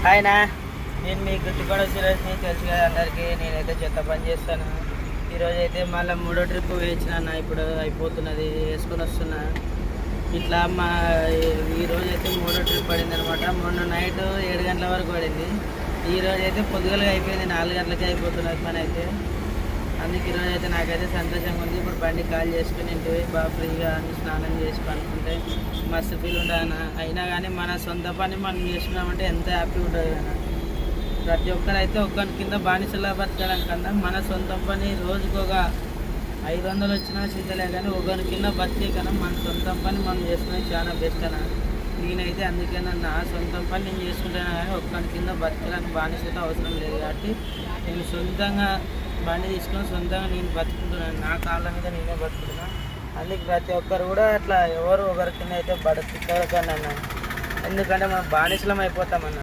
ఆయన నేను మీ గుర్తుపడ సురేష్ని తెలుసు కదా అందరికీ. నేనైతే చెత్త పని చేస్తాను. ఈరోజు అయితే మళ్ళీ 3వ ట్రిప్ వేయించిన. ఇప్పుడు అయిపోతున్నది, వేసుకొని వస్తున్నా. ఇట్లా ఈరోజు అయితే 3వ ట్రిప్ పడింది అనమాట. మొన్న నైట్ 7 గంటల వరకు పడింది. ఈరోజు అయితే పొద్దుగలగా అయిపోయింది, 4 గంటలకే అయిపోతున్నది పని అయితే. అందుకే ఈరోజు అయితే నాకైతే సంతోషంగా ఉంది. ఇప్పుడు బండి కాల్ చేసుకుని ఇంటికి బాగా ఫ్రీగా స్నానం చేసి పనుకుంటే మస్తు ఫీల్ ఉంటుంది. అయినా కానీ మన సొంత పని మనం చేసుకున్నామంటే ఎంత హ్యాపీ ఉంటుంది కదా. ప్రతి ఒక్కరైతే ఒక్కరి కింద బానిసలా బతకడం కన్నా మన సొంత పని రోజుకు ఒక 500 వచ్చినా చింతలే, కానీ ఒకరి కింద బతికే కన్నా మన సొంత పని మనం చేసుకునేది చాలా బెస్ట్ అన్న. నేనైతే అందుకని నా సొంత పని నేను చేసుకుంటాను, కానీ ఒక్కరి కింద బతకడానికి బానిసతో అవసరం లేదు. కాబట్టి నేను సొంతంగా బండి తీసుకొని సొంతంగా నేను బతుకుంటున్నాను, నా కాళ్ళ మీద నేనే బతుకుతున్నాను. అందుకే ప్రతి ఒక్కరు కూడా అట్లా ఎవరు ఒకరి కింద అయితే బతకకన్నా, ఎందుకంటే మనం బానిసలం అయిపోతామన్న.